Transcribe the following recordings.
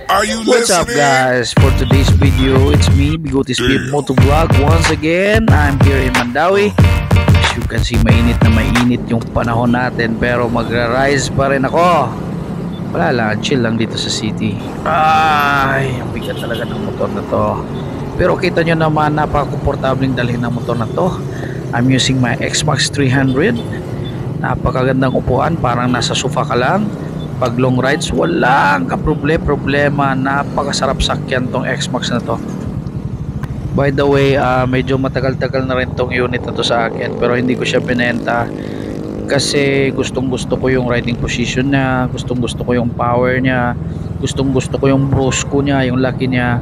Are you What's up listening? guys? For today's video, it's me, Bigote Speed Motovlog. Once again, I'm here in Mandawi. As you can see, mainit na mainit yung panahon natin, pero magra-rise pa rin ako. Wala lang, chill lang dito sa city. Ay, ang bigat talaga ng motor na to. Pero kita nyo naman, napaka-komportabling dalhin ng motor na to. I'm using my X-Max 300. Napakagandang upuan, parang nasa sofa ka lang. Pag long rides, walang problema. Napakasarap sakyan tong X-Max na to. By the way, medyo matagal-tagal na rin tong unit na to sa akin, pero hindi ko siya binenta kasi gustong-gusto ko yung riding position niya, gustong-gusto ko yung power niya, gustong-gusto ko yung brusco niya, yung laki niya,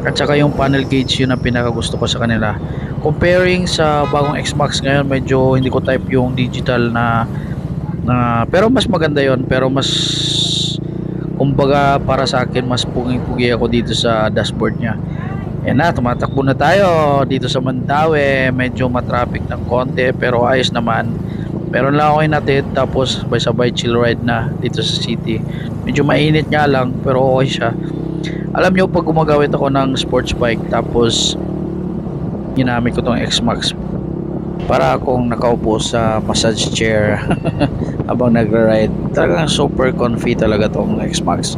at saka yung panel gauge, yun ang pinakagusto ko sa kanila. Comparing sa bagong X-Max ngayon, medyo hindi ko type yung digital na pero mas maganda yon, pero mas kumbaga para sa akin mas pugi ako dito sa dashboard niya. Yan na, tumatakbo na tayo dito sa Mandawi. Medyo matraffic ng konti pero ayos naman. Meron lang ako natin, tapos sabay-sabay chill ride na dito sa city. Medyo mainit nga lang pero okay siya. Alam nyo, pag gumagawit ako ng sports bike tapos ginamit ko tong X-Max, para akong nakaupo sa massage chair habang nagra-ride. Talagang super comfy talaga tong X-Max.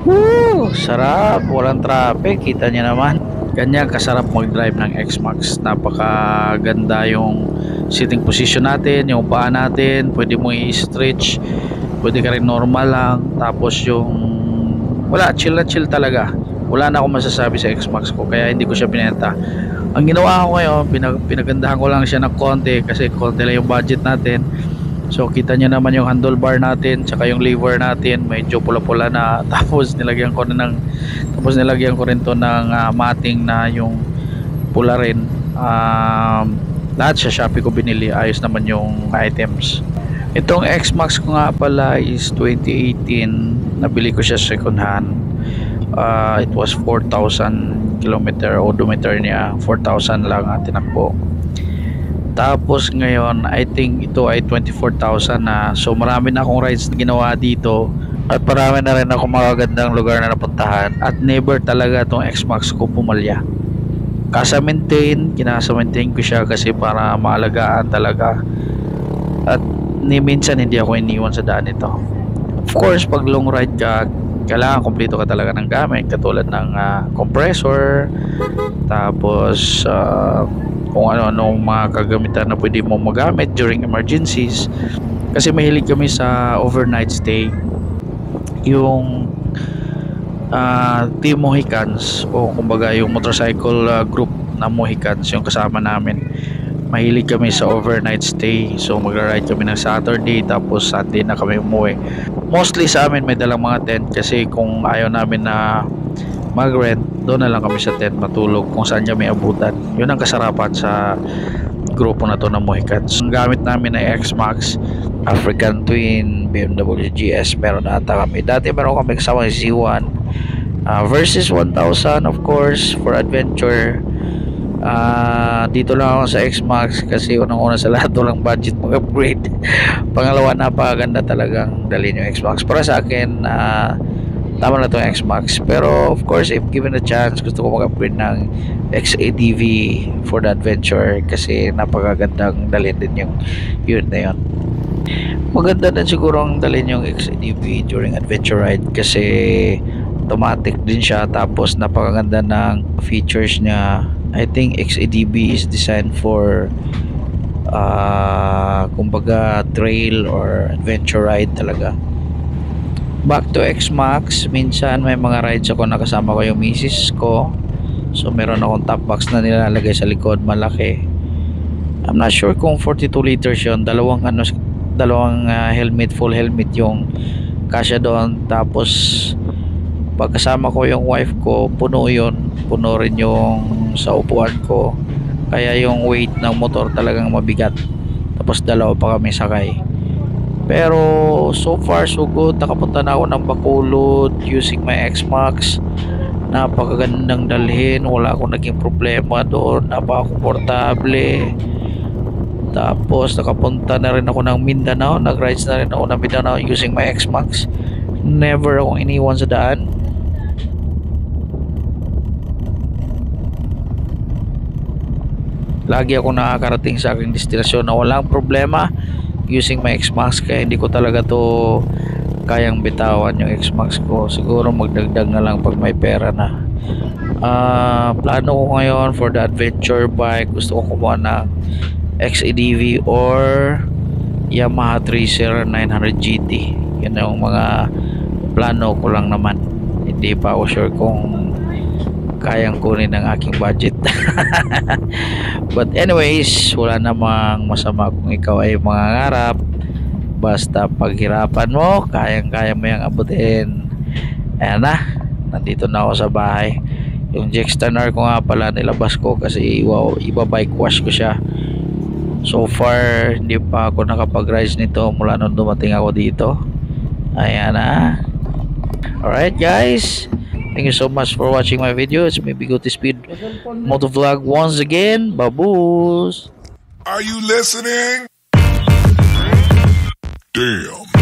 Woo! Sarap, walang traffic, kita niya naman. Ganyan kasarap mag-drive ng X-Max. Napakaganda yung sitting position natin, yung paa natin, pwede mo i-stretch, pwede ka rin normal lang. Tapos yung wala, chill na chill talaga. Wala na akong masasabi sa X-Max ko, kaya hindi ko siya binenta. Ang ginawa ko ngayon, pinagandahan ko lang siya ng konti kasi konti lang yung budget natin. So kita nyo naman yung handlebar natin, tsaka yung lever natin, medyo pula-pula na. Tapos nilagyan ko rin to ng mating na yung pula rin. Lahat sa Shopee ko binili, ayos naman yung items. Itong X-Max ko nga pala is 2018, nabili ko siya second hand. It was 4,000 kilometer, odometer niya 4,000 lang ang tinakbo. Tapos ngayon I think ito ay 24,000 na. So marami na akong rides na ginawa dito at marami na rin akong magagandang lugar na napuntahan, at never talaga itong X-Max ko pumalya. Kinasa-maintain ko siya kasi para maalagaan talaga, at ni minsan hindi ako iniwan sa daan ito. Of course, pag long ride ka, kailangan kompleto ka talaga ng gamit, katulad ng compressor, tapos kung ano-ano mga kagamitan na pwede mo magamit during emergencies. Kasi mahilig kami sa overnight stay. Yung Team Mohicans, o kumbaga yung motorcycle group na Mohicans yung kasama namin, mahilig kami sa overnight stay. So magra-ride kami ng Saturday, tapos Sunday na kami umuwi. Mostly sa amin may dalang mga tent, kasi kung ayaw namin na mag-rent, doon na lang kami sa tent matulog kung saan niya may abutan. Yun ang kasarapan sa grupo na to ng Mohicans. Ang gamit namin ay X-Max, African Twin, BMW GS, meron na ata kami. Dati meron kami kasama si C1 versus 1000 of course for adventure. Dito lang ako sa X-Max kasi unang-una sa lahat walang budget mag-upgrade. Pangalawa, napakaganda talagang dalhin yung X-Max. Para sa akin, tama na itong X-Max. Pero of course, if given a chance, gusto ko mag-upgrade ng XADV for the adventure kasi napakagandang dalhin din yung unit na yun. Maganda din siguro ang dalhin yung XADV during adventure ride kasi automatic din siya, tapos napakaganda ng features niya. I think XADV is designed for kumbaga trail or adventure ride talaga. Back to X-Max, minsan may mga rides ako nakasama ko yung misis ko. So meron akong top box na nilalagay sa likod, malaki. I'm not sure kung 42 liters yun. Dalawang helmet, full helmet yung kasya doon. Tapos pagkasama ko yung wife ko, puno yun. Puno rin yung sa upuan ko, kaya yung weight ng motor talagang mabigat. Tapos dalawa pa kami sakay. Pero so far so good. Nakapunta na ako ng Bacolod using my X-Max. Napakagandang dalhin, wala akong naging problema doon, napaka-komportable. Tapos nakapunta na rin ako ng Mindanao, nag-rides na rin ako ng Mindanao using my X-Max. Never akong iniwan sa daan. lagi ako nakakarating sa aking destinasyon na walang problema using my X-Max, kaya hindi ko talaga to kayang bitawan yung X-Max ko. Siguro magdagdag na lang pag may pera na. Plano ko ngayon for the adventure bike, gusto ko kumuha ng XADV or Yamaha Tracer 900 GT. Yun yung mga plano ko lang naman, hindi pa ako sure kung kayang kunin ng aking budget. But anyways, wala namang masama kung ikaw ay mangangarap, basta paghirapan mo, kayang-kaya mo yung abutin. Ayan na, nandito na ako sa bahay. Yung Jextanar ko nga pala nilabas ko kasi wow, iba bike wash ko siya. So far hindi pa ako nakapag-rise nito mula nung dumating ako dito. Ayan na. Alright guys, thank you so much for watching my video. It's me Bigote Speed Motovlog once again. Baboos! Are you listening? Damn.